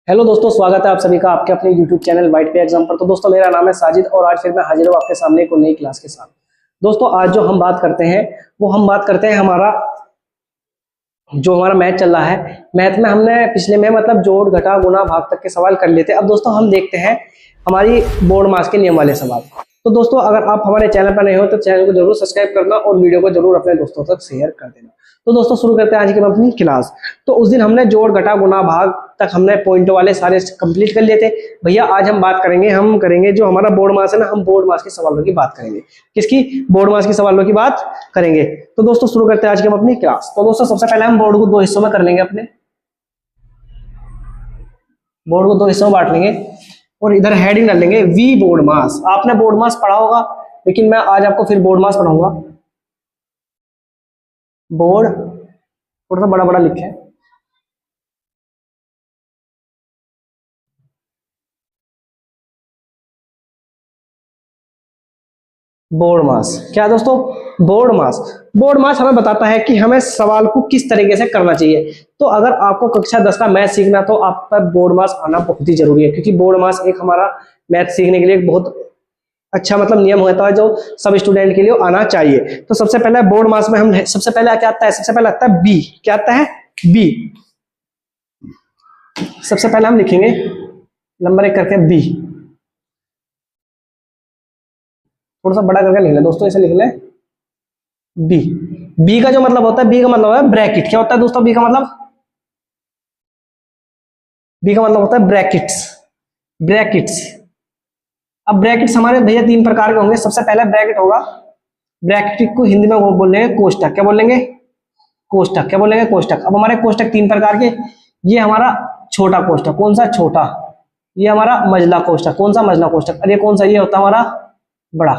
Hello दोस्तों, स्वागत है आप सभी का आपके अपने YouTube चैनल वाइट पे एग्जाम पर। तो दोस्तों, मेरा नाम है साजिद और आज फिर मैं हाजिर हूँ आपके सामने एक नई क्लास के साथ। दोस्तों, आज जो हम बात करते हैं वो हम बात करते हैं हमारा मैथ चल रहा है। मैथ में हमने पिछले में मतलब जोड़ घटा गुणा भाग तक के सवाल कर लिए थे। अब दोस्तों हम देखते हैं हमारी बोर्ड मास के नियम वाले सवाल। तो दोस्तों, अगर आप हमारे चैनल पर नए हो तो चैनल को जरूर सब्सक्राइब करना और वीडियो को जरूर अपने दोस्तों तक शेयर कर देना। तो दोस्तों, शुरू करते हैं आज की अपनी क्लास। तो उस दिन हमने जोड़ घटा गुणा भाग तक हमने पॉइंट वाले सारे कंप्लीट कर लिए थे। भैया आज हम बात करेंगे, हम करेंगे जो हमारा बोर्ड मास है ना, हम बोर्ड मास के सवालों की बात करेंगे। किसकी? बोर्ड मास के सवालों की बात करेंगे। तो दोस्तों, शुरू करते हैं आज की हम अपनी क्लास। तो दोस्तों, सबसे पहले हम बोर्ड को दो हिस्सों में कर लेंगे। अपने बोर्ड को दो हिस्सों में बांट लेंगे और इधर हेडिंग डाल लेंगे वी बोर्ड मास। आपने बोर्ड मास पढ़ा होगा, लेकिन मैं आज आपको फिर बोर्ड मास पढ़ाऊंगा। बोर्ड थोड़ा सा बड़ा बड़ा लिखे, बोर्ड मास। क्या दोस्तों? बोर्ड मास। बोर्ड मास हमें बताता है कि हमें सवाल को किस तरीके से करना चाहिए। तो अगर आपको कक्षा 10 का मैथ सीखना तो आप पर बोर्ड मास आना बहुत ही जरूरी है, क्योंकि बोर्ड मास एक हमारा मैथ सीखने के लिए बहुत अच्छा मतलब नियम होता है जो सब स्टूडेंट के लिए आना चाहिए। तो सबसे पहले बोर्ड मास में हम सबसे पहले क्या आता है? सबसे पहले आता है बी। क्या आता है? बी। सबसे पहले हम लिखेंगे नंबर 1 करके बी। थोड़ा सा बड़ा करके लिख ले दोस्तों, इसे लिख ले बी। बी का जो मतलब होता है, बी का मतलब है ब्रैकेट। क्या होता है दोस्तों बी का मतलब? बी का मतलब होता है ब्रैकेट्स। ब्रैकेट्स। अब ब्रैकेट्स हमारे भैया 3 प्रकार के होंगे। सबसे पहला ब्रैकेट होगा, ब्रैकेट को हिंदी में वो बोल लेंगे कोष्टक। क्या बोलेंगे? कोष्टक। क्या बोलेंगे? कोष्टक। अब हमारे कोष्टक 3 प्रकार के। ये हमारा छोटा कोष्टक। कौन सा? छोटा। ये हमारा मझला कोष्टक। कौन सा? मझला कोष्टक। और ये कौन सा? ये होता है हमारा बड़ा।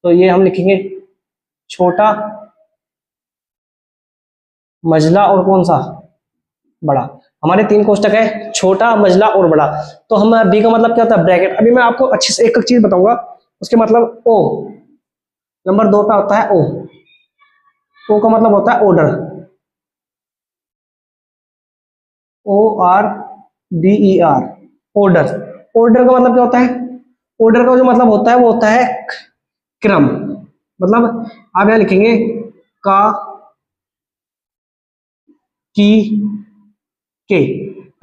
तो ये हम लिखेंगे छोटा, मझला और कौन सा? बड़ा। हमारे 3 कोष्टक है, छोटा, मझला और बड़ा। तो हम बी का मतलब क्या होता है? ब्रैकेट। अभी मैं आपको अच्छे से एक एक चीज बताऊंगा। उसके मतलब ओ नंबर 2 पे होता है ओ। ओ का मतलब होता है order. O R D E R. Order. Order का मतलब क्या होता है? ऑर्डर का जो मतलब होता है वो होता है क्रम। मतलब आप यहां लिखेंगे का, की, के।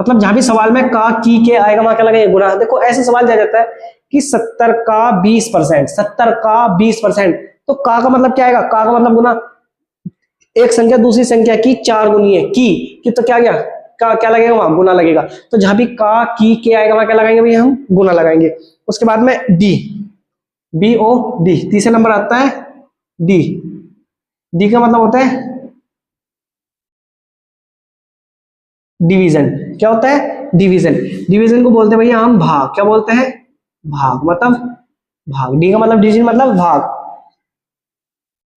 मतलब जहां भी सवाल में का, की, के आएगा वहां क्या लगेगा? गुणा। देखो ऐसे सवाल दिया जाता है कि 70 का 20%, 70 का 20%। तो का मतलब क्या आएगा? का मतलब गुना। एक संख्या दूसरी संख्या की 4 गुनी है की तो क्या गया? का क्या लगेगा? वहां गुना लगेगा। तो जहां भी का, की, के आएगा वहां क्या लगाएंगे भैया? हम गुना लगाएंगे। उसके बाद में डी, बी ओ डी। तीसरे नंबर आता है डी। डी का मतलब होता है डिवीजन। क्या होता है? डिवीजन। डिवीजन को बोलते हैं भैया हम भाग। क्या बोलते हैं? भाग। मतलब भाग। डी का मतलब डिवीजन मतलब भाग।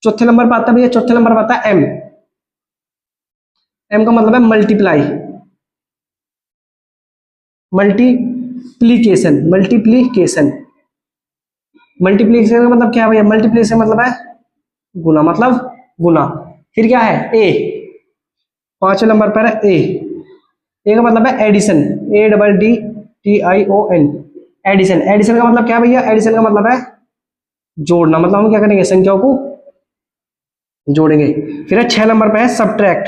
चौथे नंबर पर आता है भैया, चौथे नंबर पर आता है एम। एम का मतलब है मल्टीप्लाई, मल्टीप्लीकेशन। मल्टीप्लीकेशन। मल्टीप्लीकेशन का मतलब क्या है भैया? मल्टीप्लीकेशन मतलब है गुना। मतलब गुना। फिर क्या है? ए। 5वें नंबर पर है ए। ए का मतलब है addition. A double D T I O N. Addition. Addition का मतलब क्या भैया? एडिशन का मतलब है जोड़ना। मतलब हम क्या करेंगे? संख्याओं को जोड़ेंगे। फिर है 6 नंबर पे है सब्ट्रैक्ट।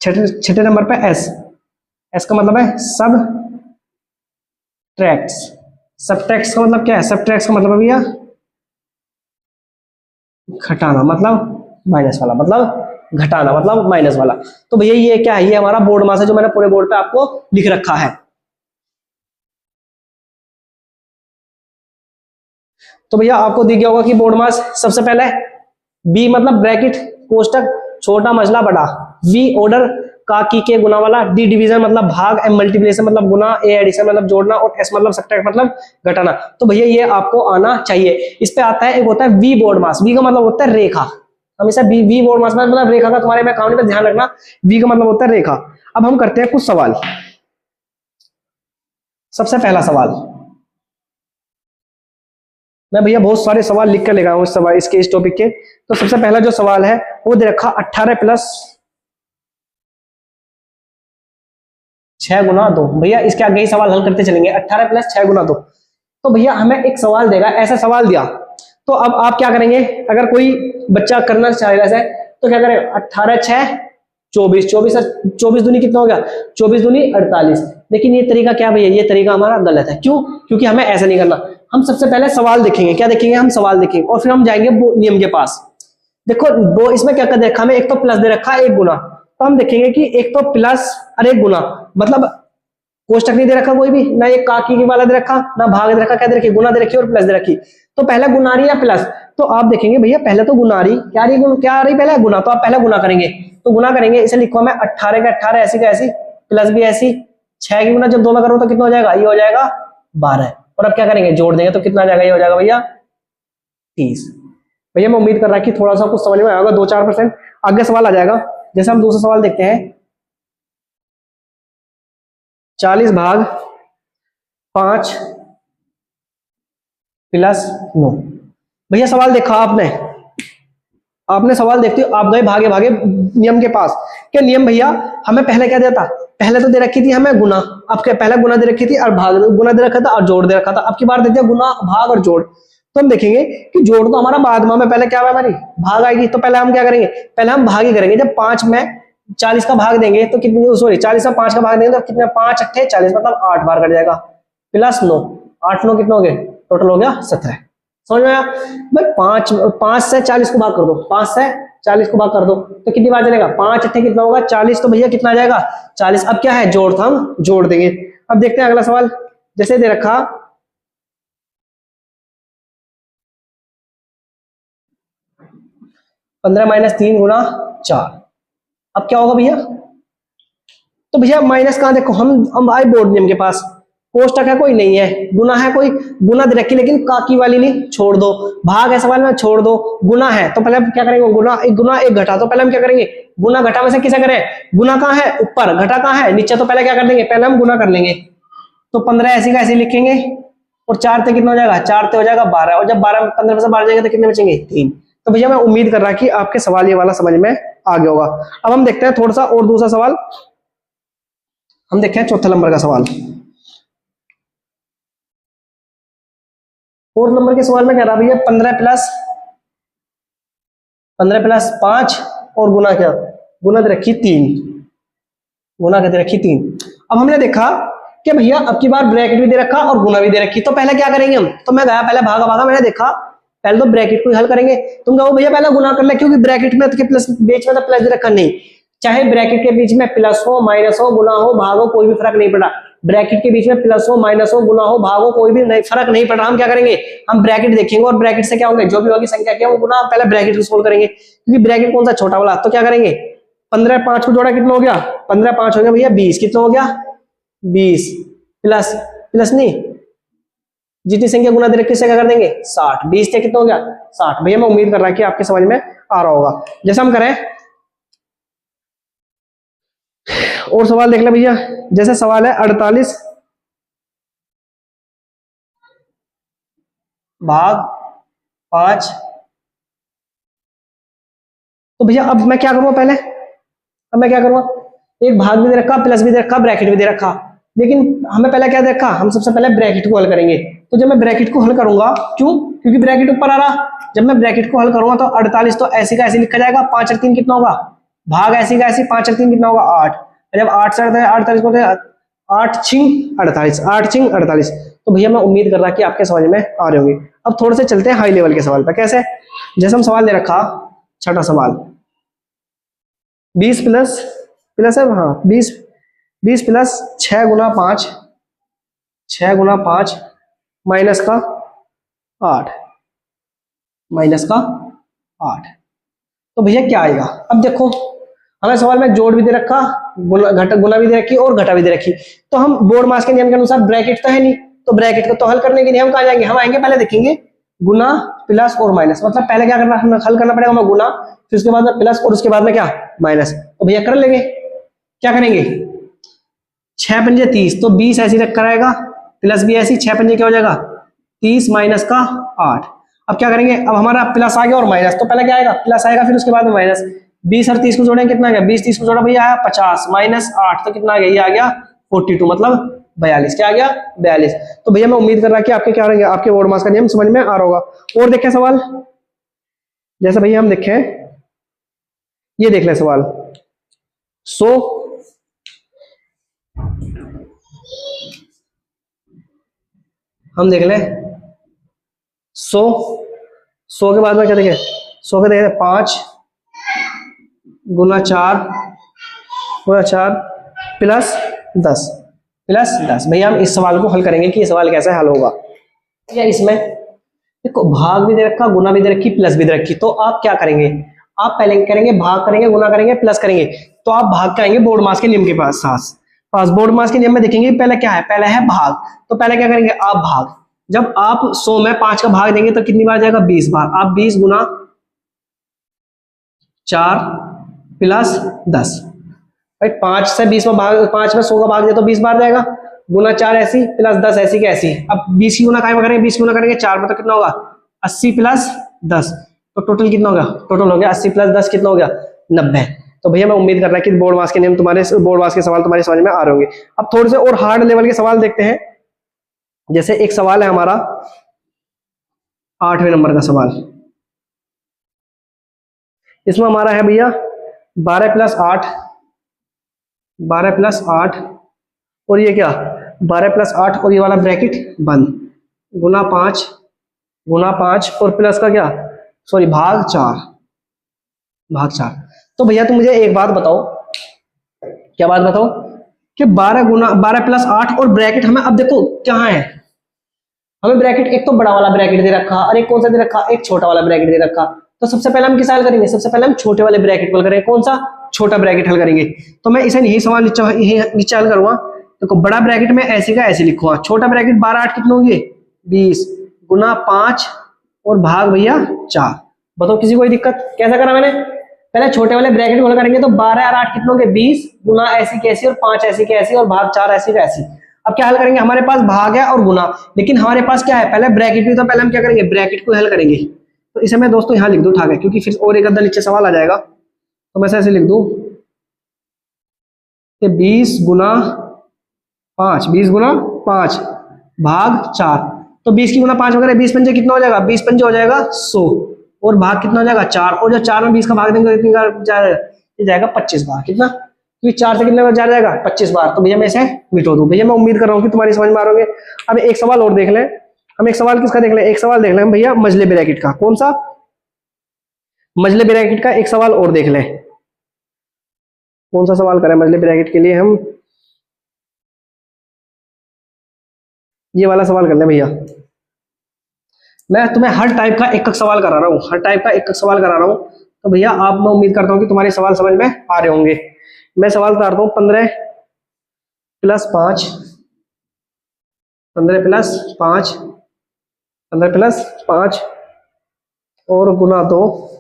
छठे नंबर पे एस। एस का मतलब है सब ट्रैक्ट्स। सब्ट्रैक्ट्स का मतलब क्या है? सब्ट्रैक्ट्स का मतलब भैया घटाना। मतलब माइनस वाला। मतलब घटाना मतलब माइनस वाला। तो भैया ये क्या है? ये हमारा बोर्ड मास है जो मैंने पूरे बोर्ड पे आपको लिख रखा है। तो भैया आपको दिख गया होगा कि बोर्ड मास सबसे पहले बी मतलब ब्रैकेट कोष्टक, छोटा, मझला, बड़ा। वी ऑर्डर, का, की, के गुना वाला। डी डिवीजन मतलब भाग। एम मल्टीप्लिकेशन मतलब गुना। ए एडिशन मतलब जोड़ना और एस मतलब सब्ट्रैक्ट मतलब घटाना। तो भैया ये आपको आना चाहिए। इस पे आता है एक होता है वी बोर्ड मास। वी का मतलब होता है रेखा। हमेशा वी बोर्ड मास मतलब रेखा का तुम्हारे में काउंट में ध्यान रखना। वी का मतलब होता है रेखा। अब हम करते हैं कुछ सवाल। सबसे पहला सवाल, मैं भैया बहुत सारे सवाल लिख कर ले गया हूं इस सवाल इसके इस टॉपिक के। तो सबसे पहला जो सवाल है वो दे रखा 18 प्लस 6 गुना 2। भैया इसके आगे ही सवाल हल करते चलेंगे। 18 प्लस 6 गुना 2। तो भैया हमें एक सवाल देगा, ऐसा सवाल दिया तो अब आप क्या करेंगे, अगर कोई बच्चा करना चाहेगा ऐसे तो क्या करें, 18 6 24, 24 दूनी कितना हो गया, 24 दूनी 48। लेकिन ये तरीका क्या भैया, ये तरीका हमारा गलत है। क्यों? क्योंकि हमें ऐसा नहीं करना। हम सबसे पहले सवाल देखेंगे, क्या देखेंगे, हम सवाल देखेंगे और फिर हम जाएंगे नियम के पास। देखो दो इसमें क्या कर रखा, हमें एक तो प्लस दे रखा है, एक गुना। तो हम देखेंगे कि एक तो प्लस और एक गुना, मतलब कोष्टक नहीं दे रखा कोई भी, ना ये काकी की वाला दे रखा, ना भाग दे रखा, क्या दे रखी, गुना दे रखी और प्लस दे रखी। तो पहले गुनारी या प्लस, तो आप देखेंगे भैया पहले तो गुनारी क्या आ रही पहले गुना, तो आप पहले गुना करेंगे। तो गुना करेंगे, इसे लिखो मैं 18 का 18 ऐसी का ऐसी, प्लस भी ऐसी, 6 की गुना जब 2 में करो तो कितना हो जाएगा, ये हो जाएगा 12। और अब क्या करेंगे, जोड़ देंगे तो कितना आ जाएगा, ये हो जाएगा भैया 30। भैया मैं उम्मीद कर रहा कि थोड़ा सा कुछ समझ में आएगा, 2-4%। आगे सवाल आ जाएगा। जैसे हम दूसरा सवाल देखते हैं, 40 भाग 5 प्लस 9। भैया सवाल देखा आपने सवाल देखते हो, आप गए भागे भागे नियम के पास। क्या नियम भैया, हमें पहले क्या देता, पहले तो दे रखी थी हमें गुना, अब क्या पहले गुना दे रखी थी और भाग गुना दे रखा था और जोड़ दे रखा था। अब की बार देते हैं गुना भाग और जोड़। तो हम देखेंगे कि जोड़ तो हमारा बाद में पहले क्या है, हमारी भाग आएगी। तो पहले हम क्या करेंगे, पहले हम भाग ही करेंगे। जब 5 में 40 का भाग देंगे तो कितनी, सॉरी 40 में 5 का भाग देंगे तो कितने, 5 8 40, मतलब 8 बार कट जाएगा, प्लस 9, 8 9 कितना हो गए, टोटल हो गया 17। समझ में आया भाई? 5 से 40 को भाग कर दो, 5 से 40 को भाग कर दो तो कितनी बार चलेगा, 5 8 कितना होगा 40। तो भैया कितना आ जाएगा 40। अब क्या है, जोड़ था, हम जोड़ देंगे। अब देखते हैं अगला सवाल। जैसे दे रखा 15 - 3 गुना 4। अब क्या होगा भैया, तो भैया माइनस कहां, देखो हम आए बोर्ड नियम के पास, कोष्टक है कोई नहीं है, गुना है कोई, गुना दे रखी लेकिन काकी वाली नहीं, छोड़ दो। भाग है सवाल में, छोड़ दो। गुना है तो पहले हम क्या करेंगे, गुना एक घटा, तो पहले हम क्या करेंगे, गुना घटा में से किसे करें, गुना कहां है ऊपर, घटा कहां है नीचे, तो पहले क्या कर देंगे, पहले हम गुना कर लेंगे। तो 15 ऐसी का ऐसी लिखेंगे और 4 से कितना हो जाएगा, 4 से हो जाएगा 12। और जब 15 में से 12 जाएंगे तो कितने बचेंगे, 3। तो भैया मैं उम्मीद कर रहा कि आपके सवाल ये वाला समझ में आ गया होगा। अब हम देखते हैं थोड़ा सा और दूसरा सवाल। हम देखते हैं चौथा नंबर का सवाल। 4 नंबर के सवाल में कह रहा भैया 15 प्लस 5 और गुना क्या, गुना दे रखी 3, गुना दे रखी 3। अब हमने देखा कि भैया अब की बार ब्रैकेट भी दे रखा और गुना भी दे रखी। तो पहले क्या करेंगे हम, तो मैं गया पहले भागा मैंने देखा, पहले तो ब्रैकेट को हल करेंगे। तुम कहो भैया पहले गुना कर ले, क्योंकि ब्रैकेट में तो प्लस, बीच में तो प्लस दे रखा नहीं, चाहे ब्रैकेट के बीच में प्लस हो माइनस हो गुना हो भाग हो कोई भी फर्क नहीं पड़ा। ब्रैकेट के बीच में प्लस हो माइनस हो गुना हो भाग हो कोई भी नहीं फर्क नहीं पड़ रहा। हम क्या करेंगे, हम ब्रैकेट देखेंगे और ब्रैकेट से क्या होंगे, जो भी होगी संख्या क्या वो गुना, पहले ब्रैकेट को सोल्व करेंगे क्योंकि ब्रैकेट कौन सा छोटा वाला। तो क्या करेंगे, 15 5 को जोड़ा कितना हो गया, 15 5 हो गया भैया 20। कितना हो गया 20, प्लस प्लस नहीं, जितनी संख्या गुना दे रखी उससे क्या कर देंगे 60, 20 से कितना हो गया 60। भैया मैं उम्मीद कर रहा कि आपके समझ में आ रहा होगा। जैसे हम करें और सवाल देख ले भैया। जैसे सवाल है 48 भाग 5। तो भैया अब मैं क्या करूंगा, पहले अब मैं क्या करूंगा, एक भाग भी दे रखा प्लस भी दे रखा ब्रैकेट भी दे रखा, लेकिन हमें पहले क्या दे रखा, हम सबसे पहले ब्रैकेट को हल करेंगे। तो जब मैं ब्रैकेट को हल करूंगा, क्यों, क्योंकि ब्रैकेट ऊपर आ रहा, जब मैं ब्रैकेट को हल करूंगा तो 48 तो ऐसे का ऐसे लिखा जाएगा, 5 और 3 कितना होगा, भाग ऐसे का ऐसे, 5 और 3 कितना होगा 8। जब 8 से 48 को 8 छिंग 48, 8 छिंग 48। तो भैया मैं उम्मीद कर रहा कि आपके समझ में आ रहे होंगे। अब थोड़े से चलते हैं हाई लेवल के सवाल पर। कैसे, जैसे हम सवाल दे रखा छठा सवाल 20 प्लस है, हाँ 20 प्लस 6 गुना 5, 6 गुना 5 माइनस का 8, माइनस का 8। तो भैया क्या आएगा, अब देखो हमें सवाल में जोड़ भी दे रखा, गुना भी दे रखी और घटा भी दे रखी। तो हम बोर्ड मास के नियम के अनुसार ब्रैकेट तो है नहीं, तो ब्रैकेट को तो हल करने के लिए हम कहाँ जाएंगे, हम आएंगे पहले देखेंगे गुना प्लस और माइनस, मतलब पहले क्या करना, हमें हल करना पड़ेगा हमें गुना, फिर उसके बाद में प्लस और उसके बाद में क्या माइनस। तो भैया कर लेंगे, क्या करेंगे 6 पंजे 30, तो 20 ऐसी रख कर आएगा, प्लस भी ऐसी 6 पंजे क्या हो जाएगा 30 माइनस का 8। अब क्या करेंगे, अब हमारा प्लस आ गया और माइनस, तो पहले क्या आएगा प्लस आएगा फिर उसके बाद में माइनस। 20 और 30 को जोड़ेंगे कितना आ गया, 20 30 को जोड़ा भैया आया 50 माइनस 8 तो कितना आ गया, ये आ गया 42 मतलब 42। क्या आ गया? 42। तो भैया मैं उम्मीद कर रहा कि आपके क्या रहेंगे, आपके बोर्ड मास का नियम समझ में आ रहा होगा। और देखें सवाल, जैसे भैया हम देखें, ये देख लें सवाल। सो हम देख लें, 100 के बाद में क्या देखें, 100 के देखें 5 गुना 4 प्लस 10 भैया हम इस सवाल को हल करेंगे कि ये सवाल कैसे हल होगा। या इसमें देखो भाग भी दे रखा, गुना भी दे रखी, प्लस भी दे रखी। तो आप क्या करेंगे, आप पहले करेंगे भाग करेंगे, गुना करेंगे, प्लस करेंगे। तो आप भाग के आएंगे बोर्ड मास के नियम के पास बोर्ड मास के नियम में देखेंगे पहले क्या है, पहले है भाग। तो पहले क्या करेंगे, आप भाग, जब आप 100 में 5 का भाग देंगे तो कितनी बार जाएगा, 20 बार। आप 20 गुना 4 प्लस 10, भाई 5 से 20 में भाग, 5 में 100 का भाग दे तो 20 बार जाएगा। गुना 4 ऐसी प्लस 10 ऐसी के ऐसी। अब 20 की गुना काय में करेंगे, 20 की गुना करेंगे 4 में तो कितना होगा, 80 प्लस 10। तो टोटल कितना होगा, टोटल हो गया 80 प्लस 10 कितना हो गया, 90। तो भैया मैं उम्मीद कर रहा कि बोर्ड मास के नियम तुम्हारे, बोर्ड मास के सवाल तुम्हारे समझ में आ रहे होंगे। अब थोड़े से और हार्ड लेवल के सवाल देखते हैं। जैसे एक सवाल है हमारा 8वें नंबर का सवाल। इसमें हमारा है भैया 12 प्लस 8 और ये क्या 12 प्लस 8 और ये वाला ब्रैकेट बंद, गुना 5 और प्लस का क्या, सॉरी भाग 4। तो भैया तुम मुझे एक बात बताओ, क्या बात बताओ, कि 12 प्लस 8 और ब्रैकेट हमें अब देखो क्या है, हमें ब्रैकेट एक तो बड़ा वाला ब्रैकेट दे रखा और एक कौन सा दे रखा, एक छोटा वाला ब्रैकेट दे रखा। तो सबसे पहले हम किस हल करेंगे, सबसे पहले हम छोटे वाले ब्रैकेट को हल करेंगे। कौन सा, छोटा ब्रैकेट हल करेंगे। तो मैं इसे यही सवाल नीचे हल करूंगा। देखो बड़ा ब्रैकेट में ऐसे का ऐसे लिखूंगा, छोटा ब्रैकेट 12 8 कितने होंगे 20 गुना 5 और भाग भैया 4। बताओ किसी कोई दिक्कत, कैसा करा मैंने, पहले छोटे वाले ब्रैकेट को हल करेंगे तो 12 और 8 कितने होंगे 20 गुना ऐसी कैसी और 5 ऐसी कैसी और भाग 4 ऐसी कैसी। अब क्या हल करेंगे, हमारे पास भाग है और गुना, लेकिन हमारे पास क्या है, पहले ब्रैकेट भी, तो पहले हम क्या करेंगे ब्रैकेट को हल करेंगे। तो इसे मैं दोस्तों यहाँ लिख दूं उठा के, क्योंकि फिर और एक अद्धा नीचे सवाल आ जाएगा। तो मैं ऐसे लिख दूं कि 20 गुना 5 भाग 4। तो 20 की गुना 5 वगैरह 20 पंजे कितना हो जाएगा, 20 पंजे हो जाएगा 100 और भाग कितना हो जाएगा 4। और जो 4 में 20 का भाग देंगे कितनी बार जाएगा 25 बार। कितना, क्योंकि 4 से कितने बार जाएगा 25 बार। तो भैया मैं इसे मिटो दूं। भैया मैं उम्मीद कर रहा हूँ कि तुम्हारी समझ में आ रहे होंगे। अब एक सवाल और देख लें, हम एक सवाल किसका देख लें, एक सवाल देख लें भैया मजले ब्रैकेट का। कौन सा, मजले ब्रैकेट का एक सवाल और देख लें। कौन सा सवाल करें मजले ब्रैकेट के लिए, हम ये वाला सवाल कर लें भैया। मैं तुम्हें हर टाइप का एक सवाल करा रहा हूँ, हर टाइप का एक सवाल करा रहा हूँ। तो भैया आप, मैं उम्मीद करता हूँ कि तुम्हारे सवाल समझ में आ रहे होंगे। मैं सवाल करता हूँ 15 प्लस 5 और गुना 2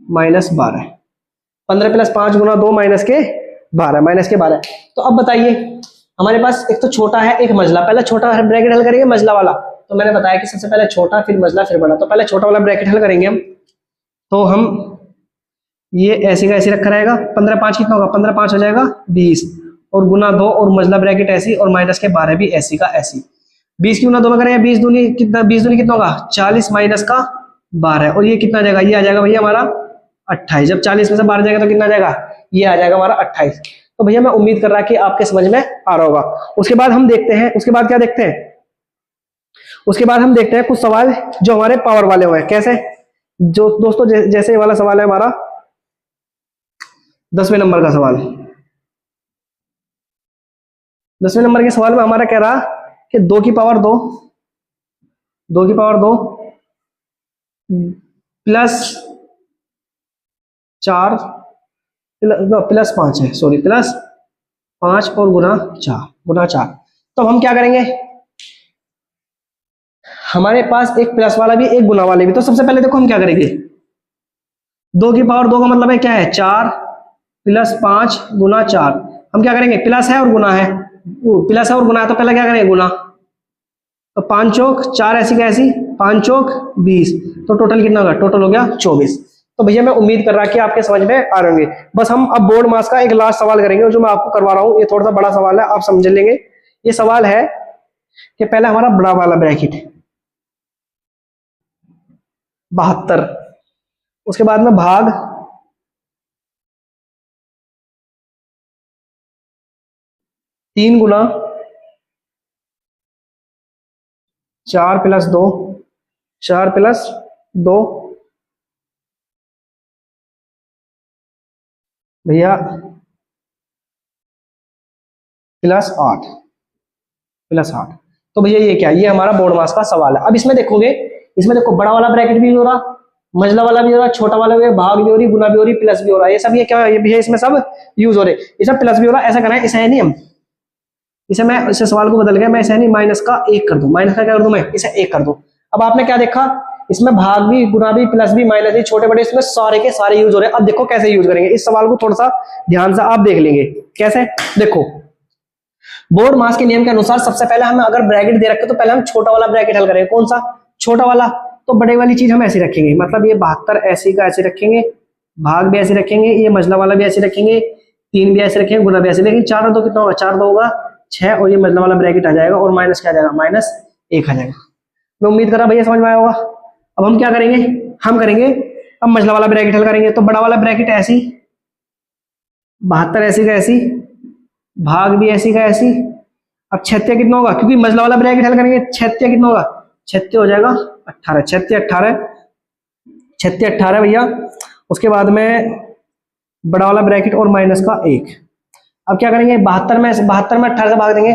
माइनस 12। 15 प्लस 5 गुना 2 माइनस के 12। तो अब बताइए, हमारे पास एक तो छोटा है एक मजला, पहले छोटा ब्रैकेट हल करेंगे मजला वाला। तो मैंने बताया कि सबसे पहले छोटा फिर मजला फिर बड़ा। तो पहले छोटा वाला ब्रैकेट हल करेंगे हम। तो हम ये ऐसे का ऐसे रखा रहेगा, 15 5 कितना होगा, 15 5 हो जाएगा 20 और गुना 2 और मजला ब्रैकेट ऐसी और माइनस के 12 भी ऐसी का ऐसी। 20 की गुना 2 में करेंगे 20 दूनी कितना होगा 40 माइनस का 12 और ये कितना आ जाएगा, ये आ जाएगा भैया हमारा 28। जब 40 में से 12 जाएगा तो कितना आ जाएगा, ये आ जाएगा हमारा 28। तो भैया मैं उम्मीद कर रहा कि आपके समझ में आ रहा होगा। उसके बाद हम देखते हैं, उसके बाद क्या देखते हैं, उसके बाद हम देखते हैं कुछ सवाल जो हमारे पावर वाले हुए हैं। कैसे, जो दोस्तों जैसे वाला सवाल है हमारा 10वें नंबर का सवाल। 10वें नंबर के सवाल में हमारा कह रहा कि 2 की पावर 2 प्लस 4 प्लस 5 है, सॉरी प्लस 5 और गुना 4। तो हम क्या करेंगे, हमारे पास एक प्लस वाला भी एक गुना वाले भी। तो सबसे पहले देखो हम क्या करेंगे, 2 की पावर 2 का मतलब है क्या है 4 प्लस 5 गुना 4। हम क्या करेंगे, प्लस है और गुना है, प्लस है और गुना है तो पहले क्या करेंगे गुना। तो 5 चौक 4 ऐसी का ऐसी, 5 चौक 20, तो टोटल कितना होगा, टोटल हो गया 24। तो भैया मैं उम्मीद कर रहा कि आपके समझ में आ रहे होंगे। बस हम अब बोर्ड मास का एक लास्ट सवाल करेंगे जो मैं आपको करवा रहा हूँ। ये थोड़ा सा बड़ा सवाल है, आप समझ लेंगे। ये सवाल है कि पहले हमारा बड़ा वाला ब्रैकेट 72, उसके बाद में भाग 3 गुना 4 प्लस 2, 4 प्लस 2 भैया प्लस 8, प्लस 8। तो भैया ये क्या है? ये हमारा बोर्ड मास का सवाल है। अब इसमें देखोगे, इसमें देखो बड़ा वाला ब्रैकेट भी हो रहा, मंझला वाला भी हो रहा, छोटा वाला भी, भाग भी हो रही, गुना भी हो रही, प्लस भी हो रहा है। ये सब ये क्या है भैया? इसमें सब यूज हो रहे, ये सब प्लस भी हो रहा है। ऐसा करना है, इसे है नहीं हम इसे मैं इसे सवाल को बदल गया, मैं इसे नहीं माइनस का 1 कर दूं, माइनस का क्या कर दूं, मैं इसे 1 कर दूं। अब आपने क्या देखा, इसमें भाग भी, गुना भी, प्लस भी, माइनस भी, छोटे बड़े इसमें सारे के सारे यूज हो रहे हैं। अब देखो कैसे यूज करेंगे इस सवाल को, थोड़ा सा ध्यान से आप देख लेंगे कैसे। देखो बोर्ड मास के नियम के अनुसार सबसे पहले हम अगर ब्रैकेट दे रखे तो पहले हम छोटा वाला ब्रैकेट हल करेंगे। कौन सा छोटा वाला? तो बड़े वाली चीज हम ऐसे रखेंगे, मतलब ये 72 ऐसे का ऐसे रखेंगे, भाग भी ऐसे रखेंगे, ये मझला वाला भी ऐसे रखेंगे, 3 भी ऐसे रखेंगे, गुना भी ऐसे। लेकिन 4 और 2 कितना होगा? 4 2 होगा 6, और ये मझला वाला ब्रैकेट आ जाएगा और माइनस क्या आ जाएगा? माइनस 1 आ जाएगा। मैं उम्मीद कर रहा भैया समझ में आया होगा। अब हम क्या करेंगे, हम करेंगे अब मझला वाला ब्रैकेट हल करेंगे। तो बड़ा वाला ब्रैकेट ऐसी, 72 ऐसी का ऐसी, भाग भी ऐसी का ऐसी। अब छत्या कितना होगा? क्योंकि मझला वाला ब्रैकेट हल करेंगे, छत्या कितना होगा? छत्या हो जाएगा 18, छत्या 18, छत्या 18 भैया। उसके बाद में बड़ा वाला ब्रैकेट और माइनस का 1। अब क्या करेंगे, 72 में 18 से भाग देंगे,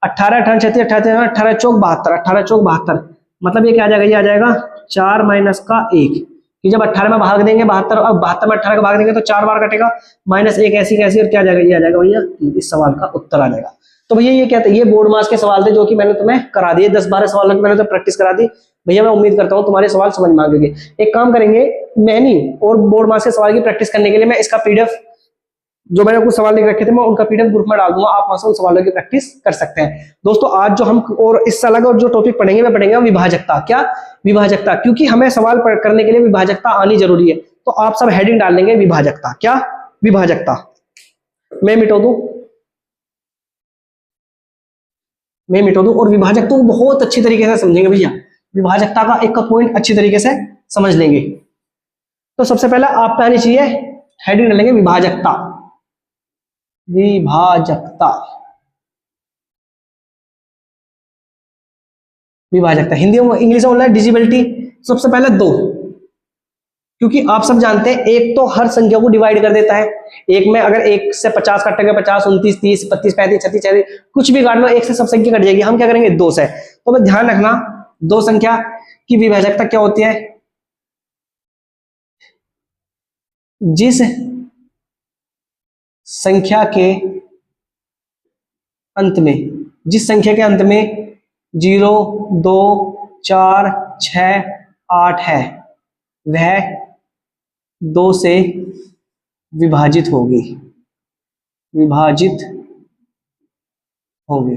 18 18 छत्तीस 18 18 चौक 72, 18 चौक 72, मतलब ये क्या आ जाएगा? ये आ जाएगा 4 माइनस का 1। कि जब 18 में भाग देंगे 72, अब 72 में 18 का भाग देंगे तो 4 बार कटेगा, माइनस 1 ऐसी कैसी, और क्या आ जाएगा? ये आ जाएगा भैया, इस सवाल का उत्तर आ जाएगा। तो भैया ये क्या था? ये बोर्ड मास के सवाल थे जो कि मैंने तुम्हें करा दिए, 10-12 सवालों की मैंने तो प्रैक्टिस करा दी। भैया मैं उम्मीद करता हूँ तुम्हारे सवाल समझ में आ गए। एक काम करेंगे, मैं नहीं और बोर्ड मास के सवाल की प्रैक्टिस करने के लिए मैं इसका पीडीएफ, जो मैंने कुछ सवाल लिख रखे थे, मैं उनका पीडीएफ ग्रुप में डाल दूंगा, आप वहां से उन सवालों की प्रैक्टिस कर सकते हैं। दोस्तों आज जो हम और इससे अलग और जो टॉपिक पढ़ेंगे, मैं पढ़ेंगे विभाजकता। क्या? विभाजकता, क्योंकि हमें सवाल करने के लिए विभाजकता आनी जरूरी है। तो आप सब हेडिंग डाल लेंगे विभाजकता। क्या? विभाजकता। मैं मिटा दूं, मैं मिटा दूं, और विभाजकता को बहुत अच्छी तरीके से समझेंगे भैया। विभाजकता का एक पॉइंट अच्छी तरीके से समझ लेंगे। तो सबसे पहले आपको आनी चाहिए, हेडिंग डालेंगे विभाजकता। विभाजकता, विभाजकता हिंदी में, इंग्लिश में बोल रहा है डिजिबिलिटी। सबसे पहले 2, क्योंकि आप सब जानते हैं एक तो हर संख्या को डिवाइड कर देता है। एक में अगर 1 से 50 काटेंगे, 50 29 30 32 35 36 46 कुछ भी काट लो, 1 से सब संख्या कट जाएगी। हम क्या करेंगे? 2 से। तो मैं ध्यान रखना, 2 संख्या की विभाजकता क्या होती है? जिस संख्या के अंत में, जिस संख्या के अंत में 0 2 4 6 8 है, वह 2 से विभाजित होगी, विभाजित होगी।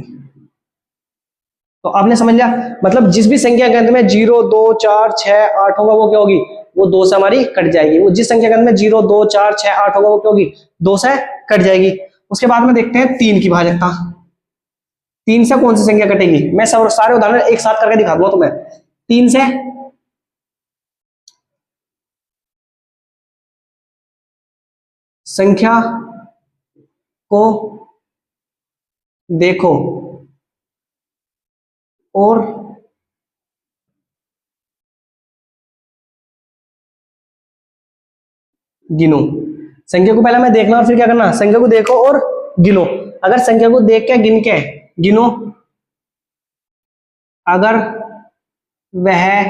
तो आपने समझ लिया, मतलब जिस भी संख्या के अंत में 0 2 4 6 8 होगा, वो क्या होगी? वो 2 से हमारी कट जाएगी। वो जिस संख्या के अंत में 0 2 4 6 8 होगा, वो क्या होगी? 2 से कट जाएगी। उसके बाद में देखते हैं 3 की भाजकता। 3 से कौन सी संख्या कटेगी? मैं सारे उदाहरण एक साथ करके दिखा दूंगा तुम्हें। 3 से संख्या को देखो और गिनो। संख्या को पहले मैं देखना और फिर क्या करना? संख्या को देखो और गिनो। अगर संख्या को देख के गिन के गिनो, अगर वह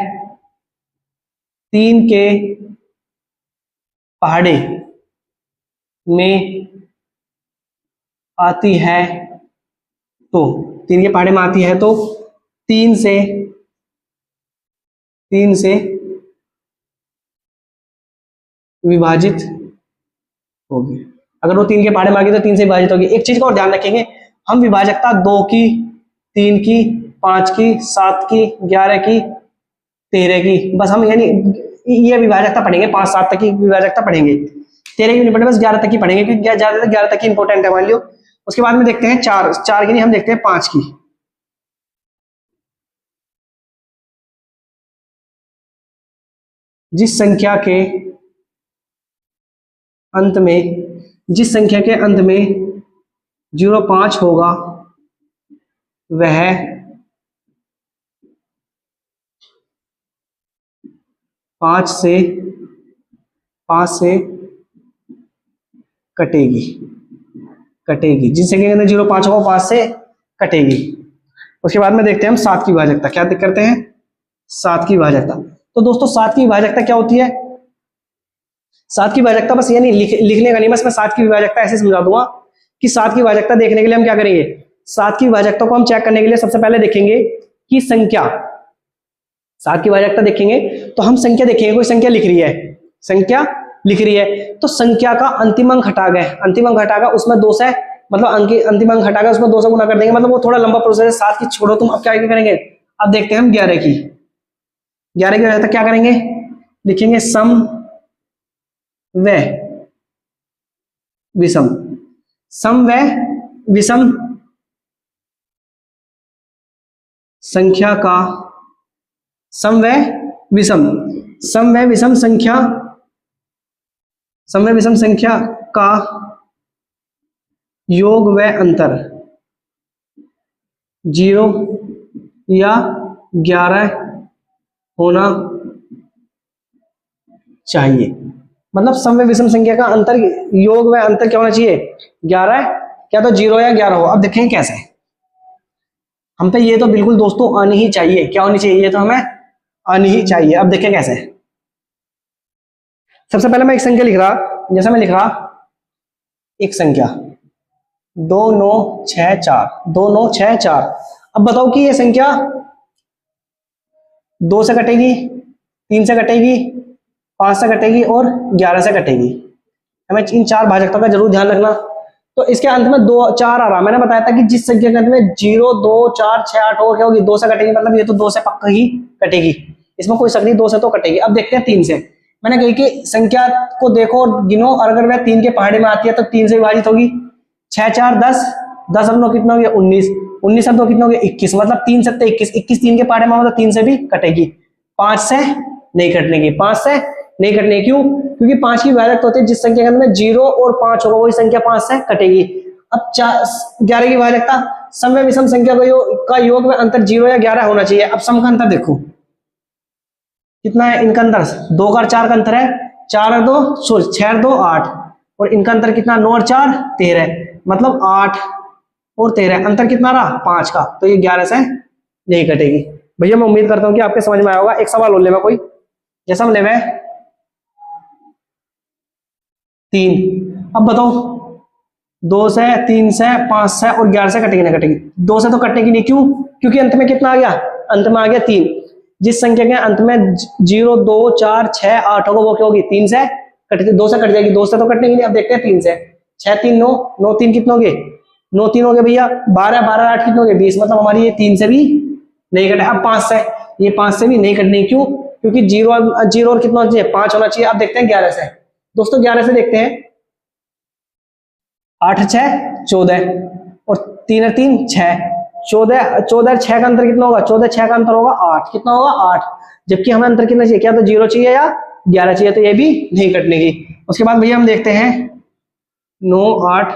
3 के पहाड़े में आती है तो 3 के पहाड़े में आती है तो 3 से विभाजित होगी। अगर वो 3 के पहाड़े में आ गई तो 3 से विभाजित होगी। एक चीज का और ध्यान रखेंगे, हम विभाजकता 2 की, 3 की, 5 की, 7 की, 11 की, 13 की, बस हम यानी ये विभाजकता पढ़ेंगे, 5-7 तक की विभाजकता पढ़ेंगे, 13 की नहीं पढ़े, बस 11 तक की पढ़ेंगे क्योंकि ज्यादा 11 तक की इंपॉर्टेंट है मान लियो। उसके बाद में देखते हैं 4 की नहीं, हम देखते हैं 5 की। जिस संख्या के अंत में 0.5 होगा वह 5 से कटेगी। जिस संख्या के अंदर 0.5 होगा 5 से कटेगी। उसके बाद में देखते हैं हम 7 की विभाजकता। क्या करते हैं? 7 की विभाजकता। तो दोस्तों 7 की विभाजकता क्या होती है? 7 की विभाजकता बस ये नहीं लिखने का नहीं, बस मैं 7 की विभाजकता ऐसे समझा दूंगा कि 7 की विभाजकता देखने के लिए हम क्या करेंगे, 7 की विभाजकता को हम चेक करने के लिए सबसे पहले देखेंगे कि संख्या, 7 की विभाजकता देखेंगे तो हम संख्या देखेंगे, कोई संख्या लिख रही है, तो संख्या का अंतिम अंक हटा गए, उसमें 2 से मतलब अंतिम अंक हटा गए, उसमें 2 से गुना कर देंगे, मतलब वो थोड़ा लंबा प्रोसेस है। 7 की छोड़ो तुम, अब क्या करेंगे, अब देखते हैं हम 11 की विभाजकता क्या करेंगे, लिखेंगे सम व विषम संख्या का सम व विषम संख्या का योग व अंतर 0 या 11 होना चाहिए। मतलब सम व विषम संख्या का अंतर, योग व अंतर क्या होना चाहिए, 11, क्या तो 0 या 11 हो। अब देखेंगे कैसे, हम पे ये तो बिल्कुल दोस्तों आनी ही चाहिए। क्या होनी चाहिए? ये तो हमें आनी ही चाहिए। अब देखें कैसे। सबसे पहले मैं एक संख्या लिख रहा, जैसा मैं लिख रहा एक संख्या 2964। अब बताओ कि ये संख्या 2 से कटेगी, 3 से कटेगी, 5 से कटेगी और 11 से कटेगी। हमें इन 4 भाजकता का जरूर ध्यान रखना। तो इसके अंत में 2 4 आ रहा, मैंने बताया था कि जिस संख्या के अंत में 0 2 4 6 8 हो, क्या होगी, 2 से कटेगी, मतलब ये तो 2 से पक्का ही कटेगी, इसमें कोई शक नहीं, 2 से तो कटेगी। अब देखते हैं 3 से। मैंने कही कि संख्या को देखो और गिनो, और अगर वह 3 के पहाड़े में आती है तो 3 से विभाजित होगी। 6 4 10, 10 अब 9 कितना हो गया 19, 19 अब 2 कितना हो गया 21, मतलब 3 7 21, 21 3 के पहाड़े में मतलब 3 से भी कटेगी, 5 से नहीं कटने की, 5 से नहीं कटने। क्यों? क्योंकि 5 की विभाजक होती है जिस संख्या के अंदर 0 और 5 होगा वही संख्या 5 से कटेगी। अब 11 की विभाजकता, सम व विषम संख्या का योग में अंतर 0 या 11 होना चाहिए। अब सम का अंतर देखो कितना है, इनका अंतर 2 और 4 का अंतर है, 4 और 2 सॉरी 6 और 2 8, और इनका अंतर कितना, 9 और 4 13, मतलब 8 और 13, अंतर कितना रहा 5 का, तो ये 11 से नहीं कटेगी। भैया मैं उम्मीद करता हूं कि आपके समझ में आया होगा। एक सवाल और ले मैं कोई, जैसा हम ले 3। अब बताओ 2 से 3 से 5 से और 11 से कटेगी ना कटेगी? 2 से तो कटेगी नहीं। क्यों? क्योंकि अंत में कितना आ गया, अंत में आ गया 3। जिस संख्या के अंत में 0 2 4 6 8 होगा वो क्या होगी, 3 से कटेगी, 2 से कट जाएगी, 2 से तो कटने की नहीं। अब देखते हैं 3 से, 6 3 9, 9 3 कितने हो गए, 9 3 हो गए भैया, 12 12 8 कितने हो गए 20, मतलब हमारी ये 3 से भी नहीं कटे। अब 5 से, ये 5 से भी नहीं कटनी। क्यों? क्योंकि 0 और कितना होना चाहिए, 5 होना चाहिए। अब देखते हैं 11 से। दोस्तों 11 से देखते हैं, 8 6 14 और 3 और 3 6, 14 14 6 का अंतर कितना होगा, 14 6 का अंतर होगा 8, कितना होगा 8, जबकि हमें अंतर कितना चाहिए, क्या तो 0 चाहिए या 11 चाहिए, तो ये भी नहीं कटने की। उसके बाद भैया हम देखते हैं 9 8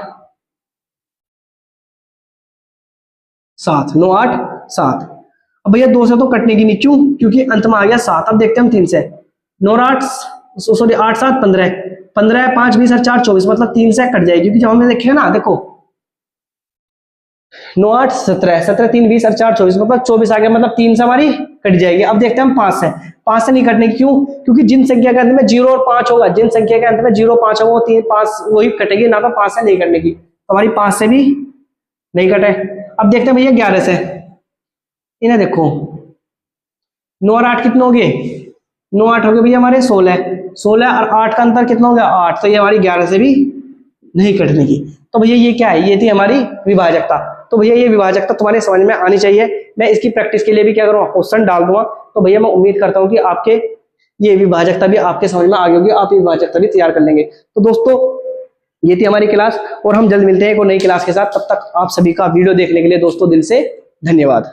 7, 9 8 7। अब भैया 2 से तो कटने की नहीं। क्यों? क्योंकि अंत में आ गया 7। अब देखते हैं हम 3 से, 9 8 सॉरी 8 7 15, 15 5 20 और 4 24, मतलब 3 से कट जाएगी। क्योंकि जब हमने देखेगा ना, देखो 9 8 17, 17 3 20 और 4 24, मतलब 24 आ गया, मतलब 3 से हमारी कट जाएगी। अब देखते हैं हम 5 से। 5 से नहीं कटने की। क्यों? क्योंकि जिन संख्या के अंत में 0 और 5 होगा, जिन संख्या के अंत में 0 5 होगा वो 3 5 वही कटेगी, ना तो 5 से नहीं कटने की। हमारी 5 से भी नहीं कटे। अब देखते हैं भैया 11 से, इन्हें देखो 9 और 8 कितने हो गए, 9 8 हो गए भैया हमारे 16, 16 और 8 का अंतर कितना हो गया 8, तो ये हमारी 11 से भी नहीं कटने की। तो भैया ये क्या है, ये थी हमारी विभाजकता। तो भैया ये विभाजकता तुम्हारे समझ में आनी चाहिए। मैं इसकी प्रैक्टिस के लिए भी क्या करूँगा, क्वेश्चन डाल दूंगा। तो भैया मैं उम्मीद करता हूँ कि आपके ये विभाजकता भी आपके समझ में आ गई होगी, आप ये विभाजकता भी तैयार कर लेंगे। तो दोस्तों ये थी हमारी क्लास और हम जल्द मिलते हैं एक और नई क्लास के साथ। तब तक आप सभी का वीडियो देखने के लिए दोस्तों दिल से धन्यवाद।